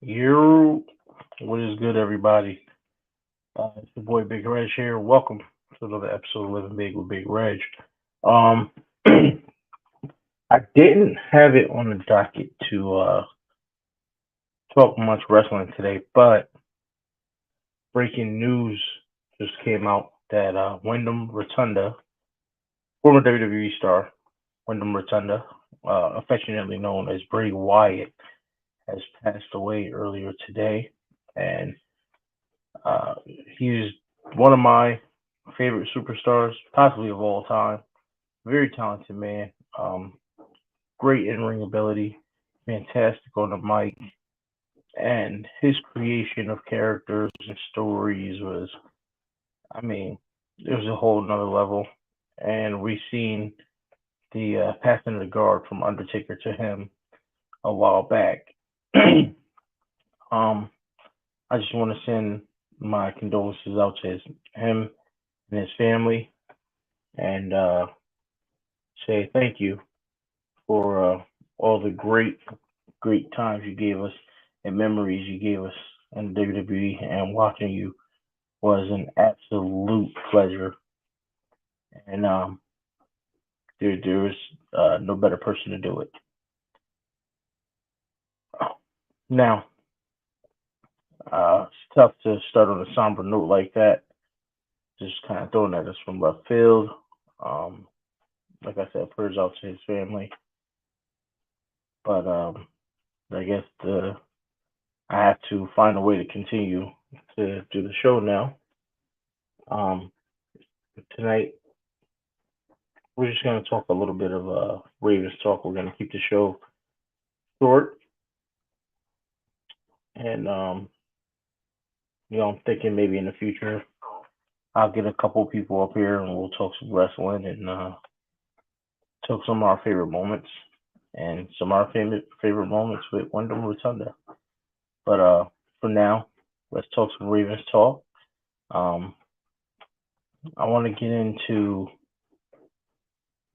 You, what is good, everybody? It's your boy Big Reg here. Welcome to another episode of Living Big with Big Reg. Um, I didn't have it on the docket to talk much wrestling today, but breaking news just came out that Wyndham Rotunda, former WWE star Wyndham Rotunda, affectionately known as Bray Wyatt, has passed away earlier today, and Uh, he's one of my favorite superstars, possibly of all time. Very talented man. Great in ring ability, fantastic on the mic, and his creation of characters and stories was, I mean, it was a whole nother level. And we've seen the passing of the guard from Undertaker to him a while back. um, I just want to send my condolences out to him and his family, and say thank you for all the great times you gave us and memories you gave us in WWE. And watching you was an absolute pleasure. And there is no better person to do it. Now, it's tough to start on a somber note like that. Just kind of throwing at us from left field. Um, like I said, prayers out to his family. But I guess I have to find a way to continue to do the show now. Um, Tonight, we're just going to talk a little bit of Ravens talk. We're going to keep the show short, and I'm thinking maybe in the future I'll get a couple people up here and we'll talk some wrestling and talk some of our favorite moments and some of our favorite moments with Wyndham Rotunda. But for now, let's talk some Ravens talk. Um, I want to get into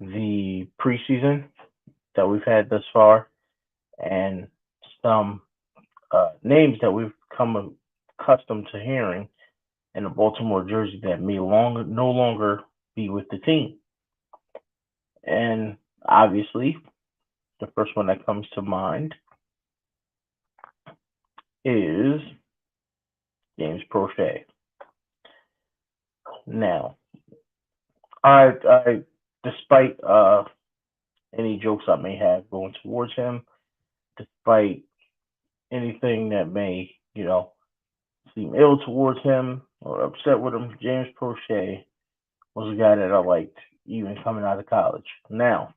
the preseason that we've had thus far and some names that we've come accustomed to hearing in a Baltimore jersey that may no longer be with the team. And obviously, the first one that comes to mind is James Prochet. Now, I despite any jokes I may have going towards him, despite anything that may, seem ill towards him or upset with him, James Prochet was a guy that I liked even coming out of college. Now,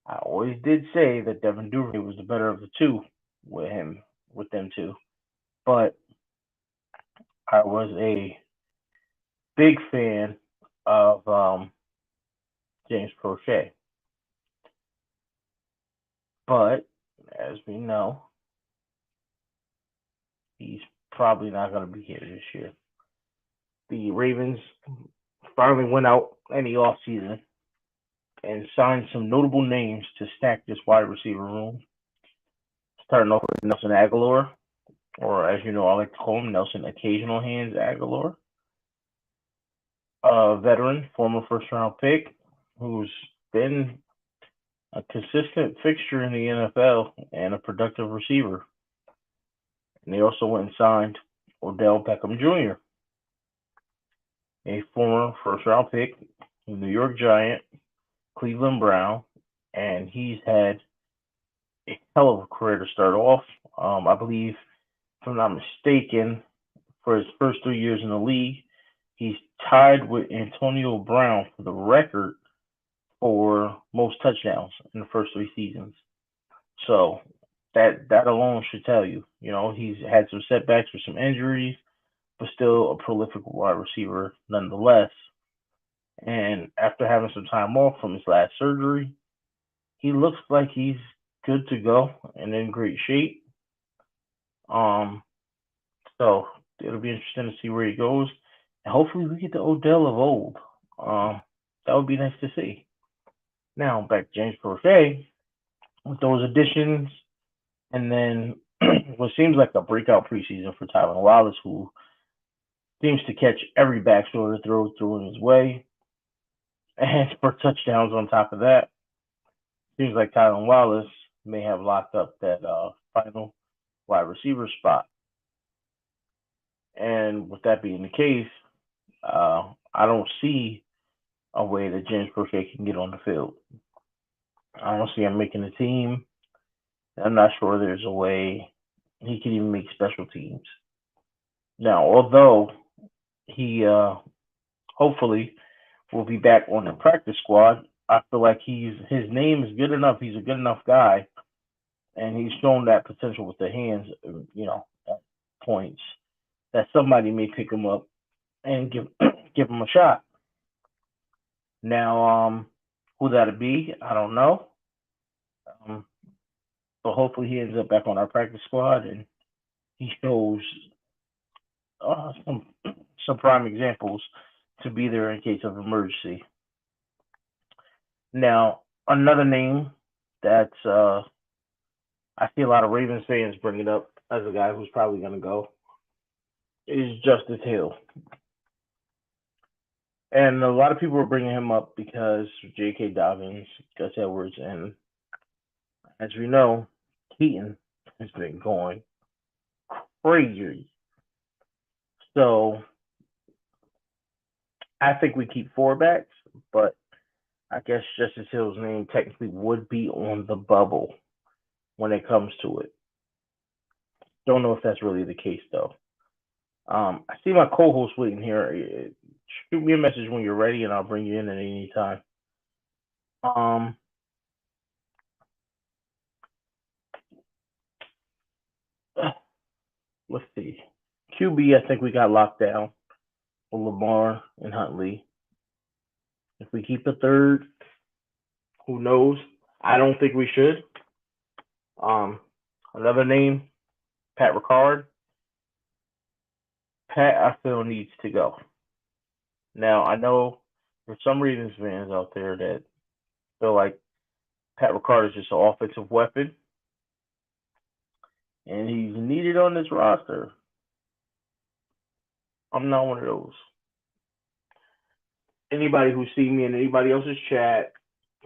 I always did say that Devin Duvernay was the better of the two with them two, but I was a big fan of James Prochet. But as we know, he's probably not going to be here this year. The Ravens finally went out in the off season and signed some notable names to stack this wide receiver room. Starting off with Nelson Aguilar, or as you know, I like to call him Nelson Occasional Hands Aguilar, a veteran, former first round pick, who's been a consistent fixture in the NFL and a productive receiver. And they also went and signed Odell Beckham Jr., a former first round pick, New York Giant, Cleveland Brown, and he's had a hell of a career to start off. I believe, if I'm not mistaken, for his first 3 years in the league, he's tied with Antonio Brown for the record for most touchdowns in the first 3 seasons. So that alone should tell you, he's had some setbacks with some injuries, but still a prolific wide receiver nonetheless. And after having some time off from his last surgery, he looks like he's good to go and in great shape. Um, so it'll be interesting to see where he goes, and hopefully we get the Odell of old. That would be nice to see. Now back to James Prochet with those additions, and then what seems like a breakout preseason for Tylan Wallace, who seems to catch every back shoulder throw thrown his way, and for touchdowns on top of that. Seems like Tylan Wallace may have locked up that final wide receiver spot. And with that being the case, I don't see a way that James Proche can get on the field. I don't see him making the team. I'm not sure there's a way he can even make special teams. Now, although he hopefully will be back on the practice squad, I feel like his name is good enough. He's a good enough guy, and he's shown that potential with the hands, at points, that somebody may pick him up and give him a shot. Now, who that'll be, I don't know. But hopefully he ends up back on our practice squad and he shows some prime examples to be there in case of emergency. Now, another name that I see a lot of Ravens fans bring it up as a guy who's probably going to go is Justice Hill. And a lot of people are bringing him up because J.K. Dobbins, Gus Edwards, and as we know, Keaton has been going crazy. So I think we keep 4 backs, but I guess Justice Hill's name technically would be on the bubble when it comes to it. Don't know if that's really the case, though. I see my co-host waiting here. Shoot me a message when you're ready, and I'll bring you in at any time. Let's see. QB, I think we got locked down with Lamar and Huntley. If we keep a third, who knows? I don't think we should. Another name, Pat Ricard. Pat, I feel, needs to go. Now, I know there's some Ravens fans out there that feel like Pat Ricard is just an offensive weapon, and he's needed on this roster. I'm not one of those. Anybody who's seen me in anybody else's chat,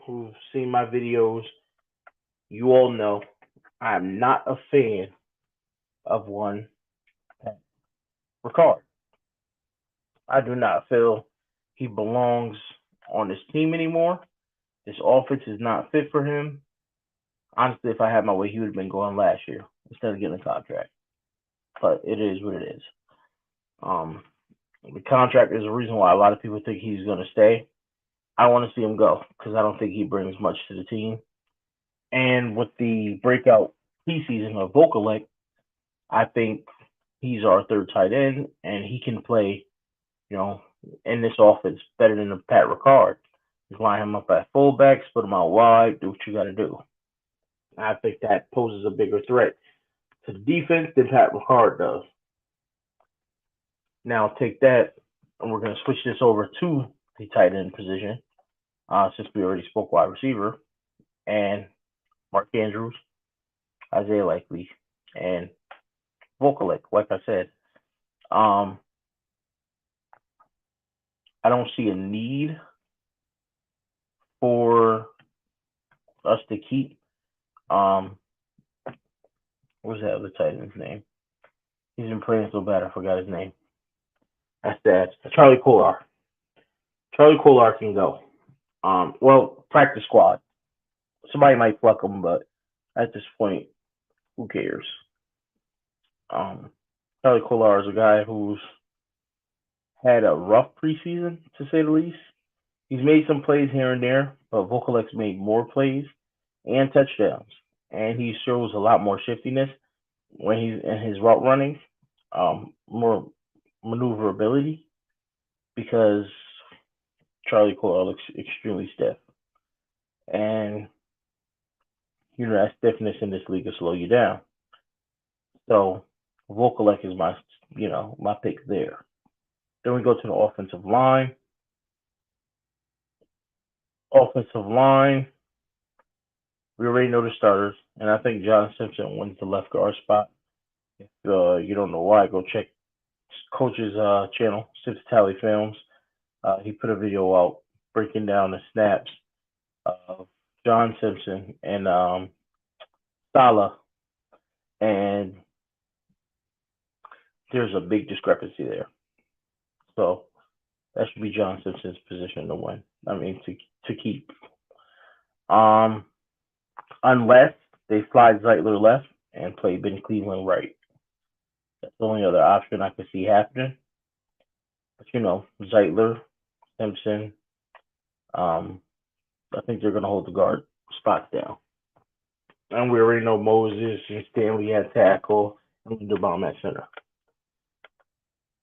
who's seen my videos, you all know I'm not a fan of one Pat Ricard. I do not feel he belongs on this team anymore. This offense is not fit for him. Honestly, if I had my way, he would have been going last year instead of getting a contract. But it is what it is. The contract is the reason why a lot of people think he's going to stay. I want to see him go because I don't think he brings much to the team. And with the breakout preseason of Vokalek, I think he's our third tight end, and he can play, in this offense better than the Pat Ricard. Just line him up at fullback, split him out wide, do what you got to do. I think that poses a bigger threat to the defense than Pat Ricard does. Now take that, and we're going to switch this over to the tight end position, since we already spoke wide receiver, and Mark Andrews, Isaiah Likely, and Vokalek. Like I said, I don't see a need for us to keep what's that other tight end's name? He's been playing so bad I forgot his name. That's that. Charlie Kolar. Charlie Kolar can go. Practice squad. Somebody might pluck him, but at this point, who cares? Charlie Kolar is a guy who's had a rough preseason, to say the least. He's made some plays here and there, but Vokalek's made more plays and touchdowns. And he shows a lot more shiftiness when he's in his route running, more maneuverability, because Charlie Kolar looks extremely stiff. And, that stiffness in this league will slow you down. So Vokalek is my pick there. Then we go to the offensive line. We already know the starters, and I think John Simpson wins the left guard spot. If you don't know why, go check Coach's channel, Sips Tally Films. He put a video out breaking down the snaps of John Simpson and Salah, and there's a big discrepancy there. So that should be John Simpson's position to win. I mean, to keep. Unless they slide Zeitler left and play Ben Cleveland right. That's the only other option I could see happening. But Zeitler, Simpson, I think they're going to hold the guard spots down. And we already know Moses and Stanley at tackle and Linderbaum at center.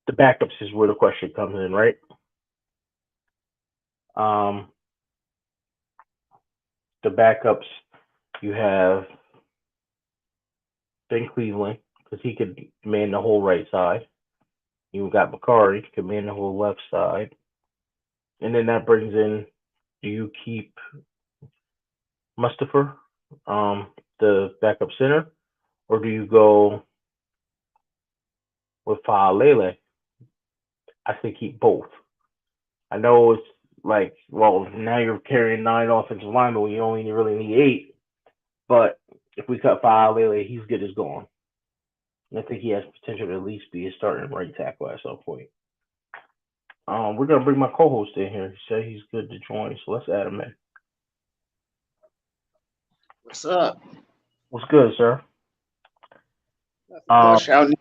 The backups is where the question comes in, right? The backups, you have Ben Cleveland, because he could man the whole right side. You got McCarty, could man the whole left side. And then that brings in, do you keep Mustafa, the backup center, or do you go with Faalele? I say keep both. I know it's like, well, now you're carrying 9 offensive linemen when you only really need 8. But if we cut Faalele, he's good as gone. And I think he has potential to at least be a starting right tackle at some point. We're going to bring my co-host in here. He said he's good to join, so let's add him in. What's up? What's good, sir? Much out in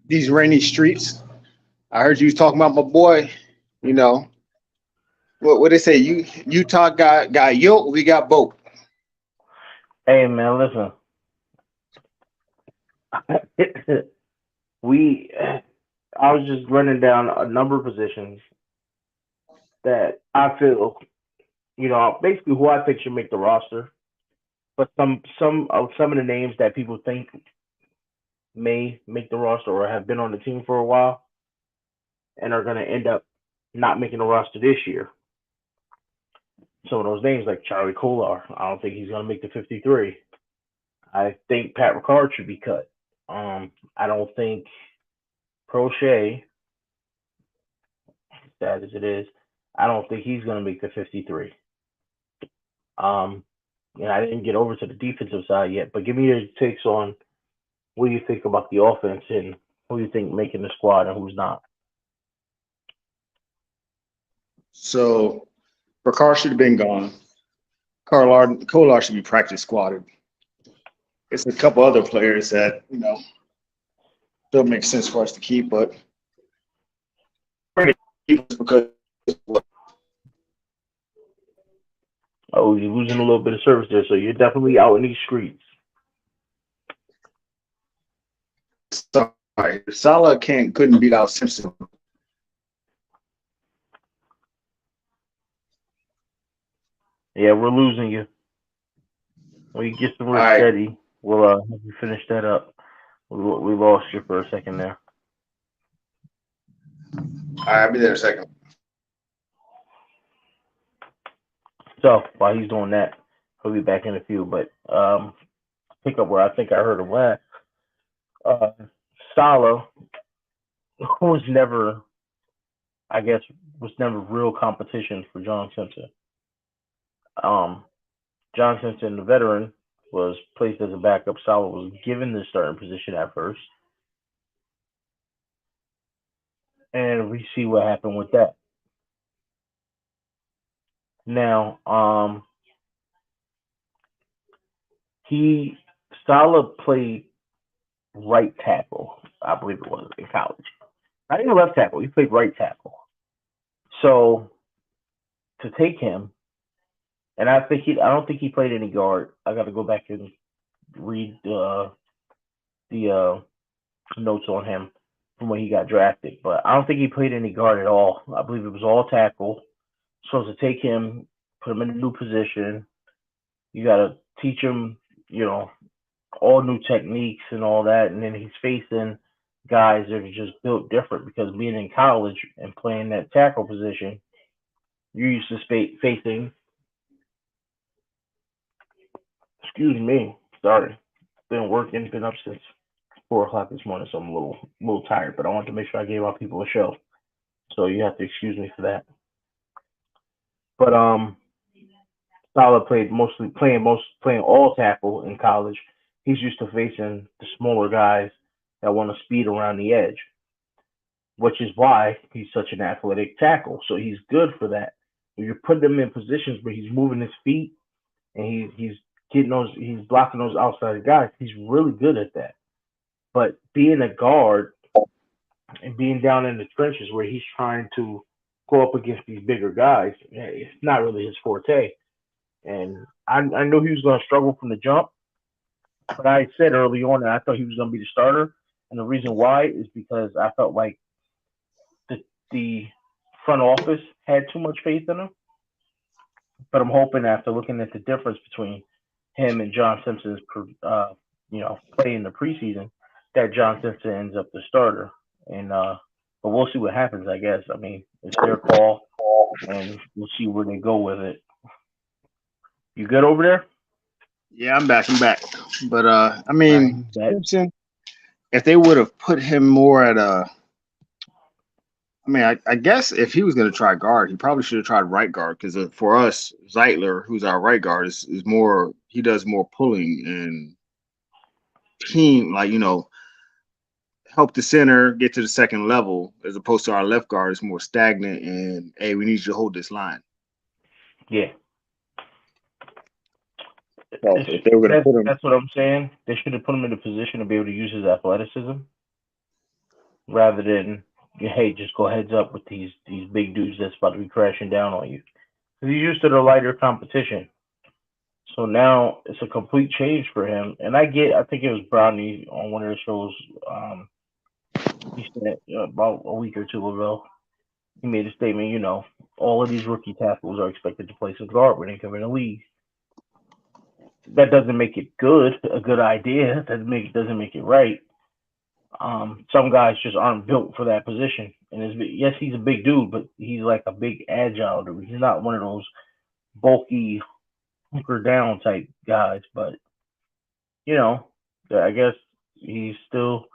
these rainy streets. I heard you was talking about my boy. What they say? Utah got Yoke, we got Boat. Hey man, listen. I was just running down a number of positions that I feel, basically who I think should make the roster. But some of the names that people think may make the roster or have been on the team for a while and are going to end up not making the roster this year. Some of those names like Charlie Kolar, I don't think he's going to make the 53. I think Pat Ricard should be cut. I don't think Prochet, sad as it is, I don't think he's going to make the 53. I didn't get over to the defensive side yet, but give me your takes on what you think about the offense and who you think making the squad and who's not. So, Ricard should have been gone. Kolar should be practice squatted. It's a couple other players that, don't make sense for us to keep, but because oh, you're losing a little bit of service there, so you're definitely out in these streets. Sorry, Salah couldn't beat out Simpson. Yeah, we're losing you. When you get somewhere All right. steady, we'll have you finish that up. We lost you for a second there. All right, I'll be there in a second. So while he's doing that, he'll be back in a few. But pick up where I think I heard him last. Salah, who was never real competition for John Simpson. John Simpson, the veteran, was placed as a backup. Salah was given the starting position at first. And we see what happened with that. Now, Salah played right tackle, I believe it was, in college. Not even left tackle, he played right tackle. So to take him, and I don't think he played any guard. I got to go back and read the notes on him from when he got drafted, but I don't think he played any guard at all. I believe it was all tackle. So to take him, put him in a new position, you got to teach him, all new techniques and all that, and then he's facing guys that are just built different because being in college and playing that tackle position, you're used to facing Excuse me. Sorry. Been working. Been up since 4 o'clock this morning, so I'm a little tired. But I wanted to make sure I gave our people a show. So you have to excuse me for that. But Salah playing all tackle in college. He's used to facing the smaller guys that want to speed around the edge, which is why he's such an athletic tackle. So he's good for that. When you're putting him in positions where he's moving his feet and he's blocking those outside guys, he's really good at that. But being a guard and being down in the trenches where he's trying to go up against these bigger guys, it's not really his forte. And I knew he was going to struggle from the jump, but I said early on that I thought he was going to be the starter. And the reason why is because I felt like the front office had too much faith in him. But I'm hoping after looking at the difference between him and John Simpson's, play in the preseason, that John Simpson ends up the starter. And but we'll see what happens. I guess. I mean, it's their call, and we'll see where they go with it. You good over there? Yeah, I'm back. But I All right. mean, Simpson, if they would have put him more at I mean, I guess if he was going to try guard, he probably should have tried right guard because for us, Zeitler, who's our right guard, is more. He does more pulling and team, like help the center get to the second level, as opposed to our left guard is more stagnant and hey, we need you to hold this line. Yeah. So if they were going to put him, That's what I'm saying. They should have put him in a position to be able to use his athleticism rather than, hey, just go heads up with these big dudes that's about to be crashing down on you. Because he's used to the lighter competition. So now it's a complete change for him. And I think it was Brownie on one of the shows. He said about a week or two ago, he made a statement, all of these rookie tackles are expected to play some guard when they come in the league. That doesn't make it a good idea. That doesn't make it right. Some guys just aren't built for that position. And yes, he's a big dude, but he's like a big agile dude. He's not one of those bulky hunker down type guys. But I guess he's still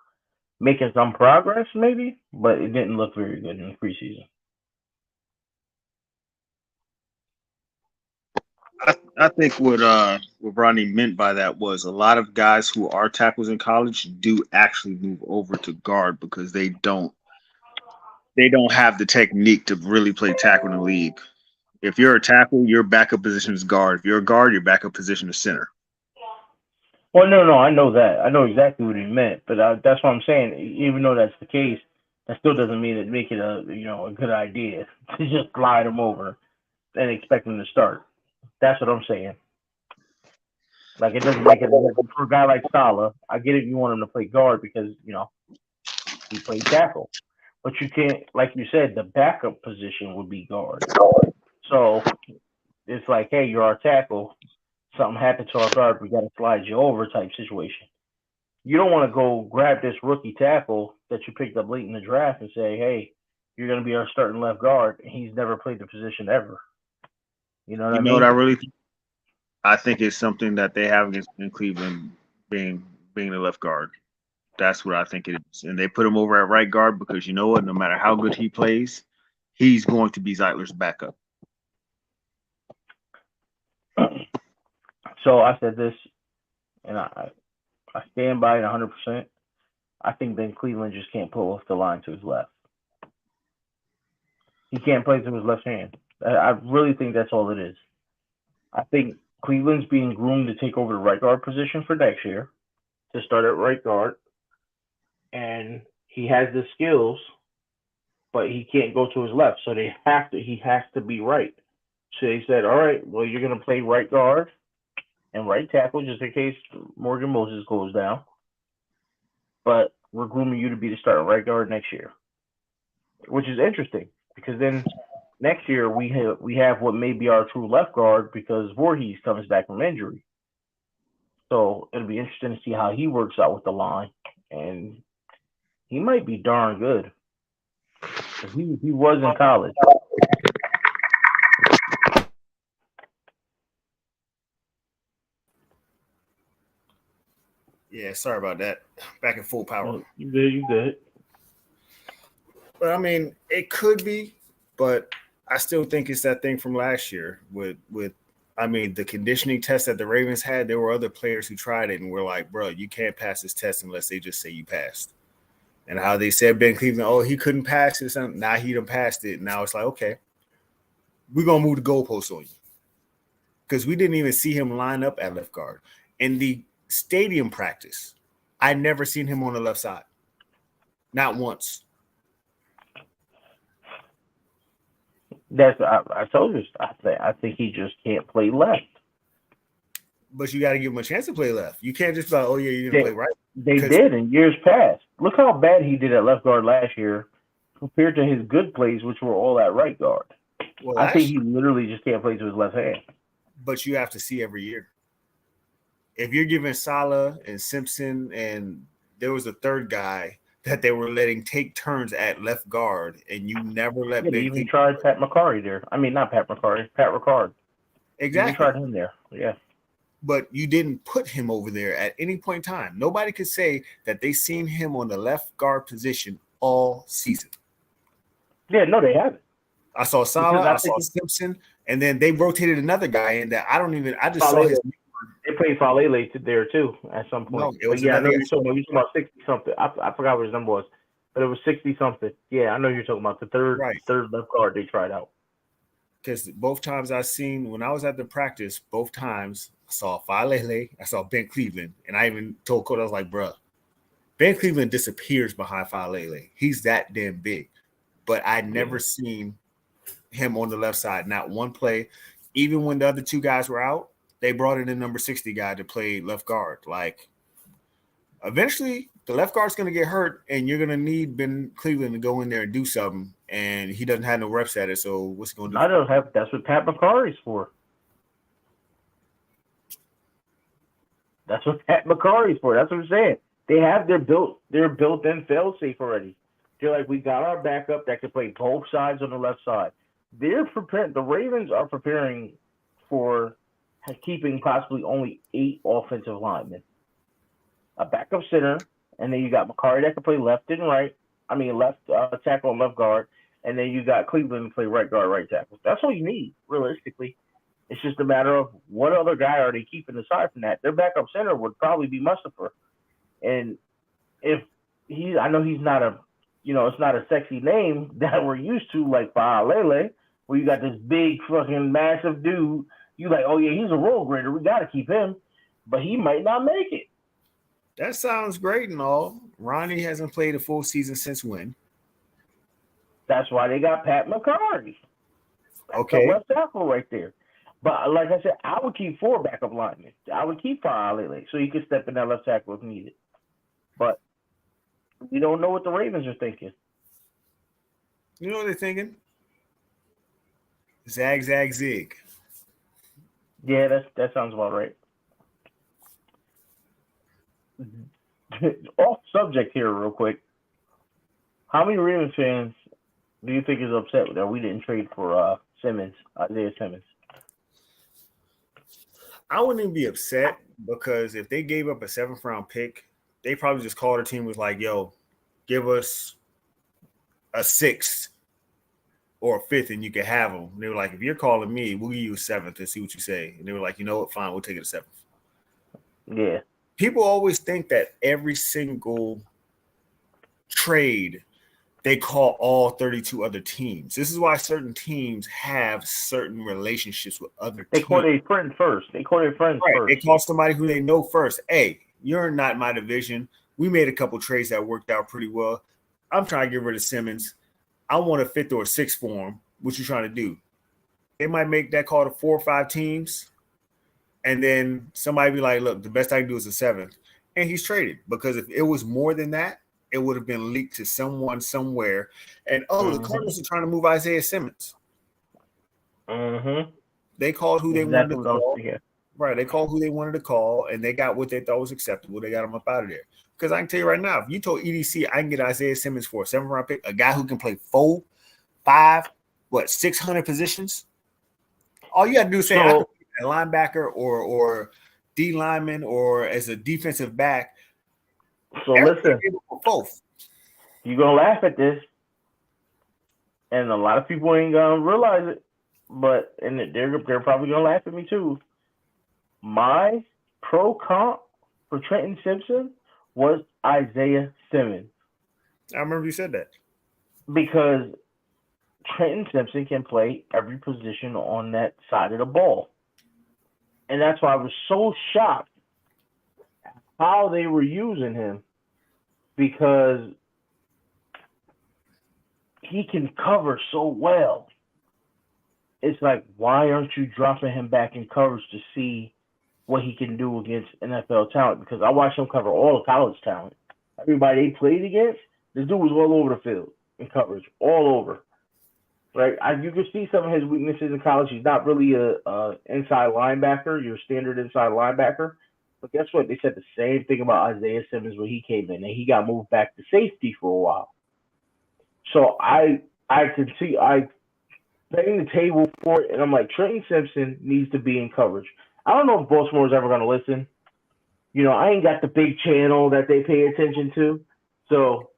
making some progress, maybe. But it didn't look very good in the preseason. I think what Ronnie meant by that was a lot of guys who are tackles in college do actually move over to guard because they don't have the technique to really play tackle in the league. If you're a tackle, your backup position is guard. If you're a guard, your backup position is center. Well, no, I know that. I know exactly what he meant, but that's what I'm saying. Even though that's the case, that still doesn't mean it make it a good idea to just glide him over and expect him to start. That's what I'm saying. Like it doesn't make it for a guy like Salah. I get it. You want him to play guard because he played tackle, but you can't. Like you said, the backup position would be guard. So it's like, hey, you're our tackle. Something happened to our guard. We got to slide you over type situation. You don't want to go grab this rookie tackle that you picked up late in the draft and say, hey, you're going to be our starting left guard. And he's never played the position ever. You know what I mean? What I really think? I think it's something that they have in Cleveland being the left guard. That's what I think it is. And they put him over at right guard because you know what? No matter how good he plays, he's going to be Zeitler's backup. So I said this, and I stand by it 100%. I think Ben Cleveland just can't pull off the line to his left. He can't play to his left hand. I really think that's all it is. I think Cleveland's being groomed to take over the right guard position for next year, to start at right guard. And he has the skills, but he can't go to his left. So he has to be right. So they said, all right, well, you're going to play right guard and right tackle just in case Morgan Moses goes down. But we're grooming you to be the starting right guard next year, which is interesting because then next year we have what may be our true left guard because Voorhees comes back from injury. So it'll be interesting to see how he works out with the line, and he might be darn good. He was in college. Yeah, sorry about that. Back in full power. You good? You good? But I mean, it could be, but I still think it's that thing from last year with I mean, the conditioning test that the Ravens had, there were other players who tried it and were like, bro, you can't pass this test unless they just say you passed. And how they said Ben Cleveland, oh, he couldn't pass it. Now he done passed it. Now it's like, okay, we're going to move the goalposts on you. Because we didn't even see him line up at left guard. In the stadium practice, I never seen him on the left side. Not once. I told you. I think he just can't play left. But you got to give him a chance to play left. You can't just be like, oh, yeah, you're going to play right. They did in years past. Look how bad he did at left guard last year compared to his good plays, which were all at right guard. Well, I think he literally just can't play to his left hand. But you have to see every year. If you're giving Salah and Simpson, and there was a third guy that they were letting take turns at left guard, and you never let They even tried Pat McCarry there. I mean, not Pat McCarry, Pat Ricard. Exactly. You tried him there. Yeah. But you didn't put him over there at any point in time. Nobody could say that they seen him on the left guard position all season. Yeah, no, they haven't. I saw Salah, I saw Simpson, and then they rotated another guy in that I just saw his. They played Falele there too at some point. No, it was I know you're talking about 60 something. I forgot what his number was, but it was 60 something. Yeah, I know you're talking about the third left guard they tried out. Because both times I seen when I was at the practice, both times I saw Falele, I saw Ben Cleveland, and I even told Cody, I was like, bruh, Ben Cleveland disappears behind Falele. He's that damn big. But I never seen him on the left side, not one play. Even when the other two guys were out, they brought in the number 60 guy to play left guard. Like, eventually, the left guard's going to get hurt, and you're going to need Ben Cleveland to go in there and do something, and he doesn't have no reps at it, so what's he going to do? I don't have. That's what Pat McCarry's for. That's what Pat McCarry's for. That's what I'm saying. They have their built-in fail-safe already. They're like, we got our backup that can play both sides on the left side. They're preparing. The Ravens are preparing for keeping possibly only 8 offensive linemen, a backup center, and then you got McCarry that can play left and right. I mean, left tackle and left guard, and then you got Cleveland to play right guard, right tackle. That's all you need, realistically. It's just a matter of what other guy are they keeping aside from that. Their backup center would probably be Mustafa, and if I know he's not a, it's not a sexy name that we're used to like Faalele, where you got this big fucking massive dude. You like, oh yeah, he's a role grader. We got to keep him, but he might not make it. That sounds great and all. Ronnie hasn't played a full season since when? That's why they got Pat McCarry. Okay, left tackle right there. But like I said, I would keep 4 backup linemen. I would keep Faalele so he could step in that left tackle if needed. But we don't know what the Ravens are thinking. You know what they're thinking? Zag, zag, zig. Yeah, that sounds about right. Off subject here real quick. How many Ravens fans do you think is upset that we didn't trade for Isaiah Simmons? I wouldn't even be upset because if they gave up a 7th round pick, they probably just called their team was like, yo, give us a 6th or a 5th and you can have them. And they were like, if you're calling me, we'll give you a 7th and see what you say. And they were like, you know what, fine, we'll take it a 7th. Yeah. People always think that every single trade, they call all 32 other teams. This is why certain teams have certain relationships with other teams. They call their friend first. They call somebody who they know first. Hey, you're not my division. We made a couple trades that worked out pretty well. I'm trying to get rid of Simmons. I want a 5th or a 6th for him. What you trying to do? They might make that call to 4 or 5 teams. And then somebody be like, look, the best I can do is a 7th. And he's traded. Because if it was more than that, it would have been leaked to someone somewhere. And, the Cardinals are trying to move Isaiah Simmons. Mm-hmm. They called who they wanted to call. Yeah. Right. They called who they wanted to call, and they got what they thought was acceptable. They got him up out of there. Because I can tell you right now, if you told EDC I can get Isaiah Simmons for a 7th round pick, a guy who can play 4, 5, 600 positions, all you got to do is say, I can be a linebacker or D lineman or as a defensive back So listen, both. you're gonna laugh at this, and a lot of people ain't gonna realize it, but and they're probably gonna laugh at me too. My pro comp for Trenton Simpson was Isaiah Simmons I remember you said that. because Trenton Simpson can play every position on that side of the ball. And that's why I was so shocked how they were using him because he can cover so well. It's like, why aren't you dropping him back in coverage to see what he can do against NFL talent? Because I watched him cover all the college talent. Everybody they played against, this dude was all over the field in coverage, all over. Right? You can see some of his weaknesses in college. He's not really a inside linebacker, your standard inside linebacker. But guess what? They said the same thing about Isaiah Simmons when he came in, and he got moved back to safety for a while. So I can see setting the table for it, and I'm like, Trenton Simpson needs to be in coverage. I don't know if Baltimore's ever going to listen. I ain't got the big channel that they pay attention to, so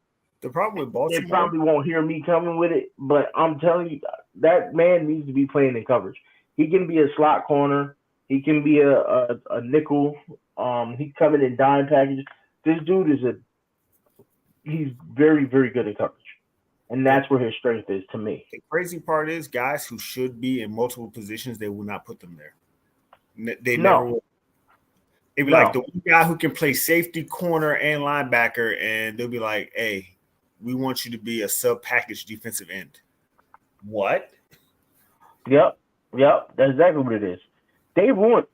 the problem with Baltimore, they probably won't hear me coming with it. But I'm telling you, that man needs to be playing in coverage. He can be a slot corner. He can be a nickel. He come in dime packages. This dude he's very, very good at coverage. And that's where his strength is to me. The crazy part is guys who should be in multiple positions, they will not put them there. They never will. It'd be like the one guy who can play safety, corner, and linebacker, and they'll be like, hey, we want you to be a sub-package defensive end. What? Yep. That's exactly what it is. They ruined.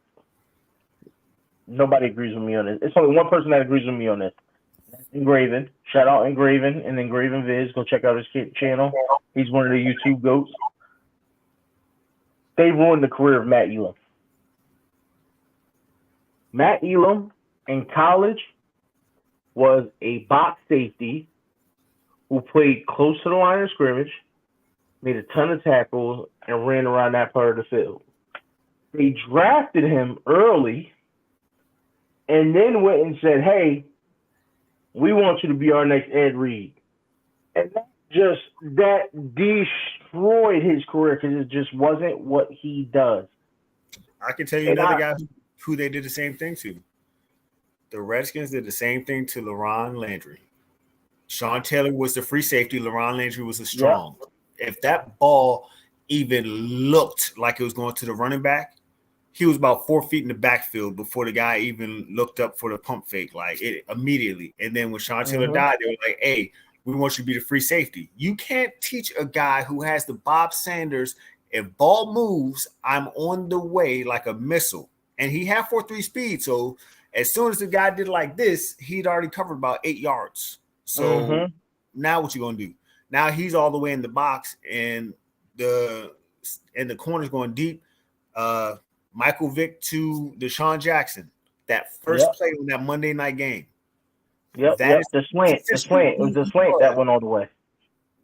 Nobody agrees with me on this. It's only one person that agrees with me on this. Engraven. Shout out Engraven and Engraven Viz. Go check out his channel. He's one of the YouTube goats. They ruined the career of Matt Elam. Matt Elam in college was a box safety who played close to the line of scrimmage, made a ton of tackles, and ran around that part of the field. They drafted him early and then went and said, hey, we want you to be our next Ed Reed. And that destroyed his career because it just wasn't what he does. I can tell you another guy who they did the same thing to. The Redskins did the same thing to LaRon Landry. Sean Taylor was the free safety. LaRon Landry was a strong. Yeah. If that ball even looked like it was going to the running back, he was about 4 feet in the backfield before the guy even looked up for the pump fake, like it immediately. And then when Sean Taylor died, they were like, hey, we want you to be the free safety. You can't teach a guy who has the Bob Sanders, if ball moves, I'm on the way like a missile. And he had 4.3 speed. So as soon as the guy did like this, he'd already covered about 8 yards. So now what you going to do? Now he's all the way in the box and the corner's going deep. Michael Vick to Deshaun Jackson. That first play on that Monday night game. The slant. It was the slant that went all the way.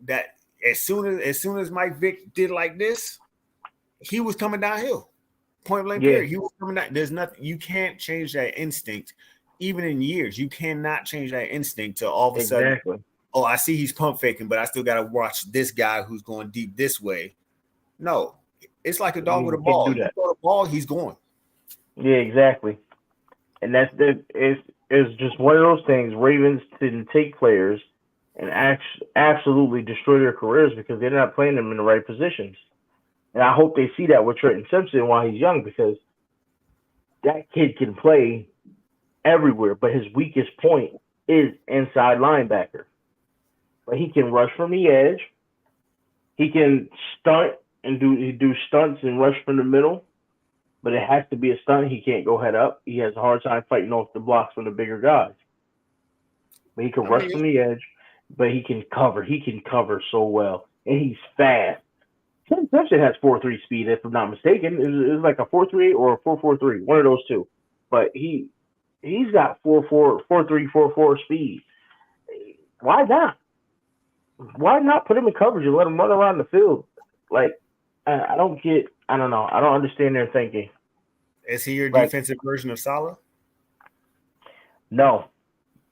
That as soon as Mike Vick did like this, he was coming downhill. Point blank period. He was coming down. There's nothing. You can't change that instinct, even in years. You cannot change that instinct to all of a sudden. Oh, I see he's pump faking, but I still got to watch this guy who's going deep this way. No, it's like a dog with a ball. You throw the ball, he's going. Yeah, exactly. And it's just one of those things. Ravens didn't take players and absolutely destroy their careers because they're not playing them in the right positions. And I hope they see that with Trenton Simpson while he's young because that kid can play everywhere, but his weakest point is inside linebacker. But he can rush from the edge. He can stunt and do stunts and rush from the middle. But it has to be a stunt. He can't go head up. He has a hard time fighting off the blocks from the bigger guys. But he can rush from the edge, but he can cover. He can cover so well. And he's fast. Trenton Simpson has 4.3 speed, if I'm not mistaken. It was like a 4.38 or a 4.43, one of those two. But he's got 4.3, 4.4 speed. Why not? Why not put him in coverage and let him run around the field? Like, I don't know. I don't understand their thinking. Is he your defensive version of Saleh? No.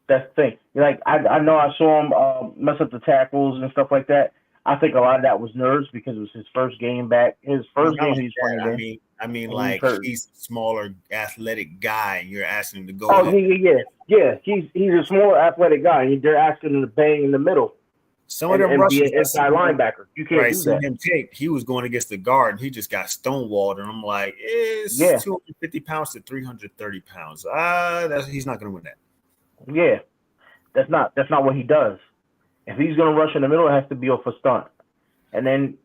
That's the thing. Like I know I saw him mess up the tackles and stuff like that. I think a lot of that was nerves because it was his first game back. His first game he was playing in. I mean, and like hurt. he's a smaller, athletic guy, and you're asking him to go. Oh yeah. He's a smaller, athletic guy, and they're asking him to bang in the middle. Some of them and be rushes, an inside linebacker. You can't do that. Him take. He was going against the guard, and he just got stonewalled. And I'm like, it's 250 pounds to 330 pounds. He's not going to win that. Yeah, that's not what he does. If he's going to rush in the middle, it has to be off a stunt. And then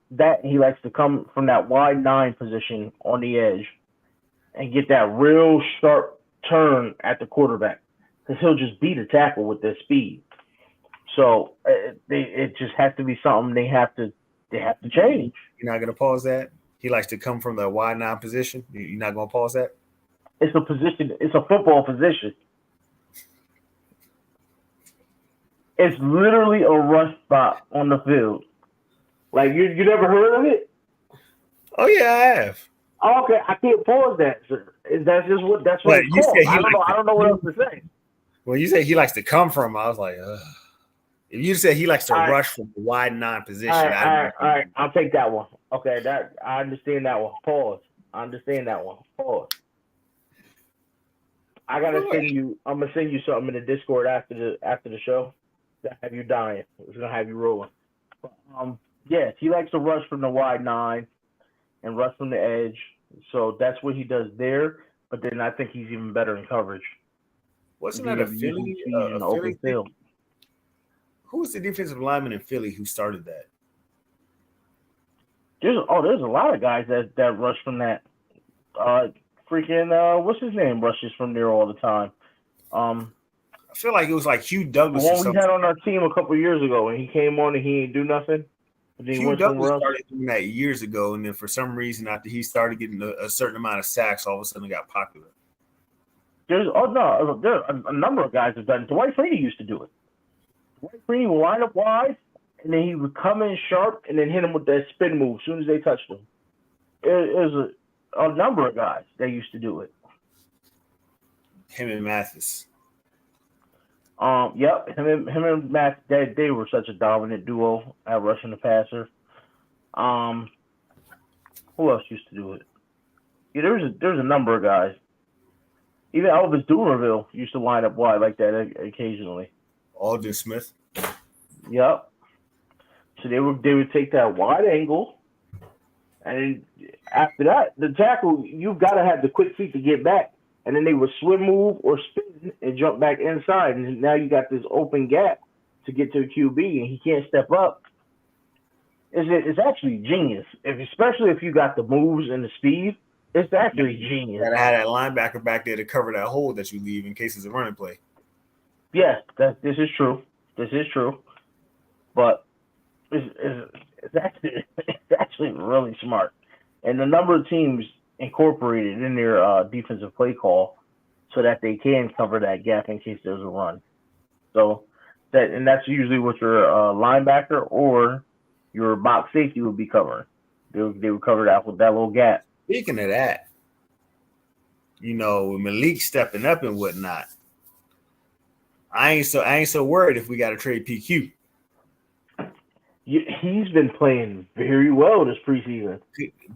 he likes to come from that wide 9 position on the edge and get that real sharp turn at the quarterback because he'll just beat a tackle with their speed. So it just has to be something they have to change. You're not going to pause that? He likes to come from the wide 9 position. You're not going to pause that? It's a position. It's a football position. It's literally a rush spot on the field. Like you never heard of it? Oh yeah, I have. Oh, okay, I can't pause that, sir. That's what it's called. I don't know what else to say. When you say he likes to come from, I was like, ugh. If you said he likes to rush from the wide 9 position, all right, I'll take that one. Okay, I understand that one. Pause. I understand that one. Pause. I'm gonna send you something in the Discord after the show. That have you dying. It's gonna have you rolling. But, yes, he likes to rush from the wide 9 and rush from the edge. So that's what he does there. But then I think he's even better in coverage. Wasn't that a Philly open field? Who was the defensive lineman in Philly who started that? There's a lot of guys that rush from that. What's his name rushes from there all the time. I feel like it was like Hugh Douglas. The one we had on our team a couple of years ago, and he came on and he didn't do nothing. Hugh Douglas started doing that years ago, and then for some reason, after he started getting a certain amount of sacks, all of a sudden it got popular. There's a number of guys have done it. Dwight Freeney used to do it. Dwight Freeney would line up wide, and then he would come in sharp and then hit him with that spin move as soon as they touched him. There's a number of guys that used to do it. Him and Mathis. Yep. Him and Matt, they were such a dominant duo at rushing the passer. Who else used to do it? Yeah, there's a number of guys. Even Elvis Dumerville used to line up wide like that occasionally. Alden Smith. Yep. So they would take that wide angle, and after that, the tackle, you've got to have the quick feet to get back. And then they would swim move or spin and jump back inside. And now you got this open gap to get to the QB, and he can't step up. It's actually genius, especially if you got the moves and the speed. It's actually genius. You gotta have that linebacker back there to cover that hole that you leave in case it's a running play. Yes, this is true. This is true. But it's actually really smart. And a number of teams incorporated in their defensive play call so that they can cover that gap in case there's a run. So that's usually what your linebacker or your box safety would be covering. They would cover that with that little gap. Speaking of that, with Malik stepping up and whatnot, I ain't so worried if we got to trade PQ. He's been playing very well this preseason.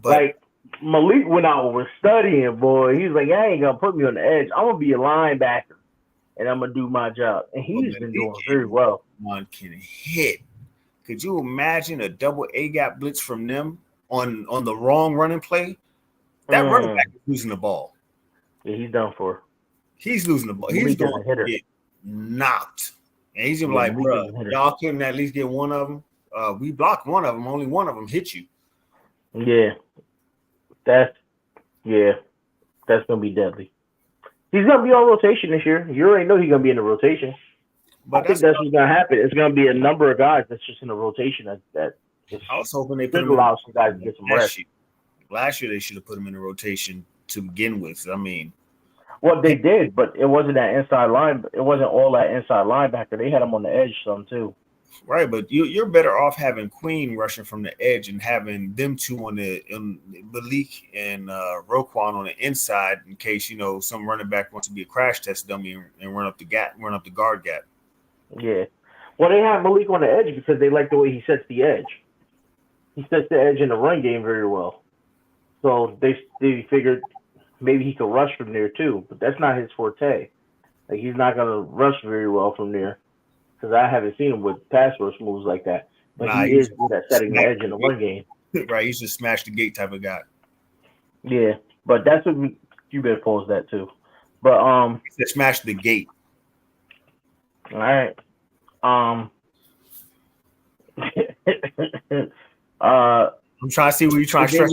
But Malik went out with studying, boy. He's like, I ain't gonna put me on the edge. I'm gonna be a linebacker, and I'm gonna do my job. And he's been doing very well. One can hit. Could you imagine a double A gap blitz from them on the wrong running play? That running back is losing the ball. Yeah, he's done for. He's losing the ball. He's going to get knocked, and he's gonna be like, bro, y'all couldn't at least get one of them. We blocked one of them. Only one of them hit you. Yeah. That's gonna be deadly. He's gonna be on rotation this year. You already know he's gonna be in the rotation. But I think that's what's gonna happen. It's gonna be a number of guys that's just in the rotation that I was hoping they put him allow some guys to get some rest. Last year they should have put him in the rotation to begin with. I mean, well, they did, but it wasn't that inside line. It wasn't all that inside linebacker. They had him on the edge some too. Right, but you're better off having Queen rushing from the edge and having them two on the Malik and Roquan on the inside in case some running back wants to be a crash test dummy and run up the guard gap. Yeah. Well, they have Malik on the edge because they like the way he sets the edge. He sets the edge in the run game very well. So they figured maybe he could rush from there too, but that's not his forte. Like he's not gonna rush very well from there because I haven't seen him with pass rush moves like that. But he is good at setting the edge in the run game. Right, he's just smash the gate type of guy. Yeah, but that's what you better pause that too. But smash the gate. All right. I'm trying to see where you're trying to stretch.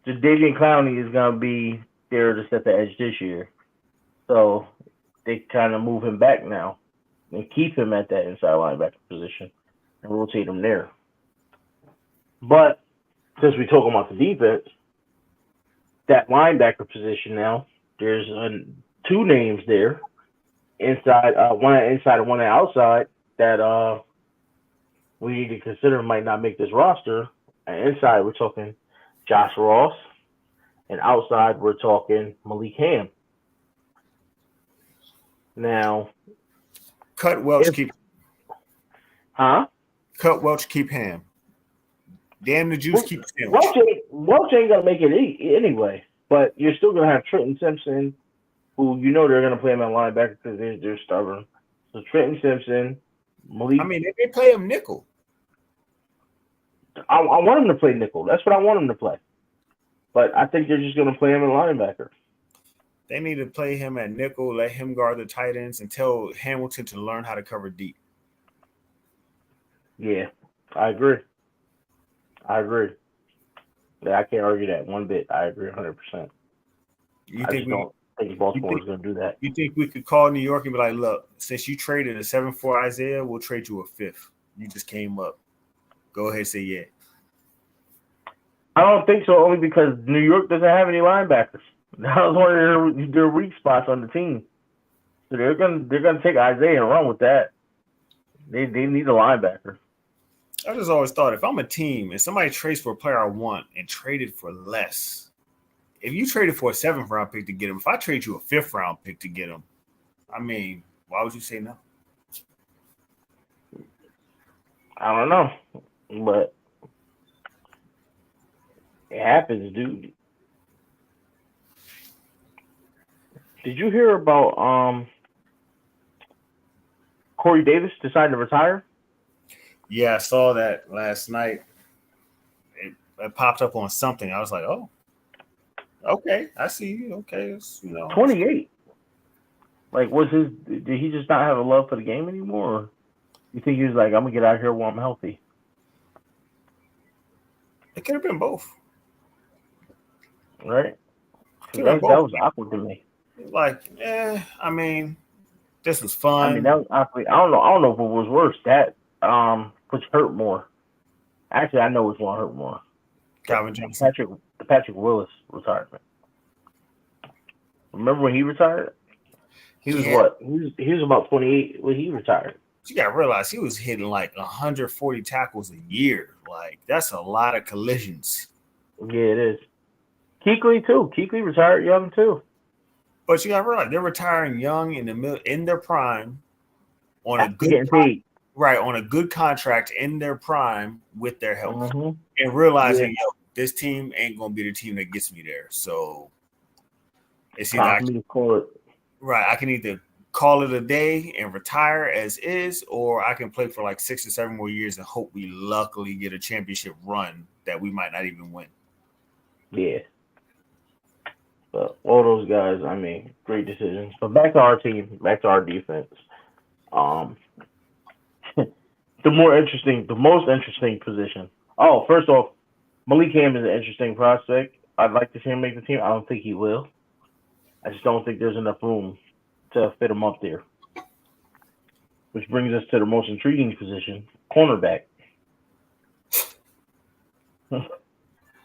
Jadeveon Clowney is gonna be there to set the edge this year, so they kind of move him back now and keep him at that inside linebacker position and rotate him there. But since we're talking about the defense, that linebacker position now, there's two names there, inside, one inside and one outside that we need to consider might not make this roster. And inside, we're talking Josh Ross, and outside, we're talking Malik Ham. Now, cut Welch, keep. Huh? Cut Welch, keep Ham. Damn the juice, keep Ham. Welch ain't gonna make it anyway. But you're still gonna have Trenton Simpson, who they're gonna play him at linebacker because they're stubborn. So Trenton Simpson, Malik. I mean, they play him nickel. I want him to play nickel. That's what I want him to play. But I think they're just going to play him at linebacker. They need to play him at nickel, let him guard the tight ends, and tell Hamilton to learn how to cover deep. Yeah, I agree. Yeah, I can't argue that one bit. I agree 100%. I don't think Baltimore is going to do that. You think we could call New York and be like, look, since you traded a 7-4 Isaiah, we'll trade you a 5th. You just came up. Go ahead and say yeah. I don't think so, only because New York doesn't have any linebackers. That was one of their weak spots on the team. So they're gonna take Isaiah and run with that. They need a linebacker. I just always thought if I'm a team and somebody trades for a player I want and traded for less, if you traded for a 7th round pick to get him, if I trade you a 5th round pick to get him, I mean, why would you say no? I don't know, but it happens, dude. Did you hear about Corey Davis decided to retire? Yeah, I saw that last night. It popped up on something. I was like, oh, okay, I see you. Okay, it's, 28. Like, did he just not have a love for the game anymore? Or you think he was like, I'm gonna get out of here while I'm healthy? It could have been both. Right? That was awkward to me. Like, I mean, this was fun. I mean, that was awkward. I don't know if it was worse. That which hurt more. Actually, I know which one hurt more. Calvin Johnson. Patrick Willis retirement. Remember when he retired? He was what? He was about 28 when he retired. You gotta realize he was hitting like 140 tackles a year. Like, that's a lot of collisions. Yeah, it is. Kuechly too. Kuechly retired young too. But you gotta realize they're retiring young in their prime on a good on a good contract in their prime with their health, and realizing this team ain't gonna be the team that gets me there. So it's either I can either call it a day and retire as is, or I can play for like 6 or 7 more years and hope we luckily get a championship run that we might not even win. Yeah. But all those guys, I mean, great decisions. But back to our team, back to our defense. The most interesting position. Oh, first off, Malik Ham is an interesting prospect. I'd like to see him make the team. I don't think he will. I just don't think there's enough room to fit him up there. Which brings us to the most intriguing position, cornerback.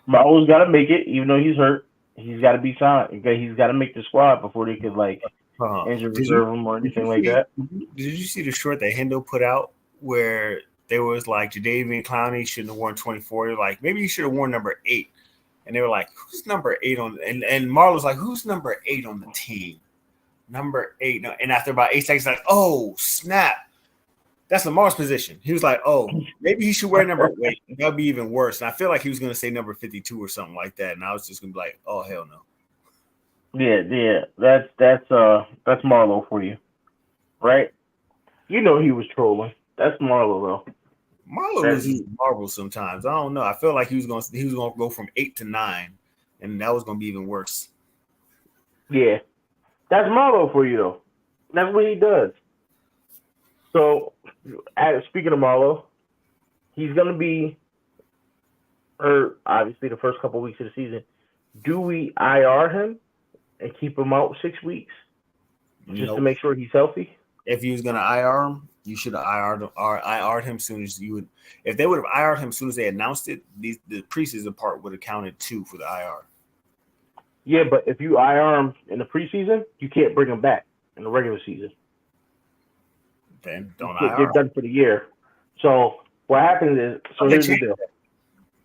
Raul's got to make it, even though he's hurt. He's got to be signed. He's got to make the squad before they could injury reserve him or anything like that. Did you see the short that Hendo put out where there was like Jadeveon Clowney shouldn't have worn 24. They're like, maybe he should have worn number 8. And they were like, who's number 8 on? And Marlo's like, who's number 8 on the team? Number 8. No. And after about 8 seconds, like, oh snap, that's Lamar's position. He was like, oh, maybe he should wear number 8. That'd be even worse. And I feel like he was going to say number 52 or something like that. And I was just going to be like, oh hell no. Yeah. That's Marlo for you, right? You know he was trolling. That's Marlo though. Marlo is Marvel sometimes. I don't know. I feel like he was going to go from 8 to 9, and that was going to be even worse. Yeah, that's Marlo for you though. That's what he does. So, speaking of Marlo, he's going to be hurt obviously the first couple of weeks of the season. Do we IR him and keep him out 6 weeks just to make sure he's healthy? If he was going to IR him, you should have IR'd him as soon as you would. If they would have IR'd him as soon as they announced it, the preseason part would have counted 2 for the IR. Yeah, but if you IR him in the preseason, you can't bring him back in the regular season. Then don't IR. You're done for the year. So what happens is, here's the deal.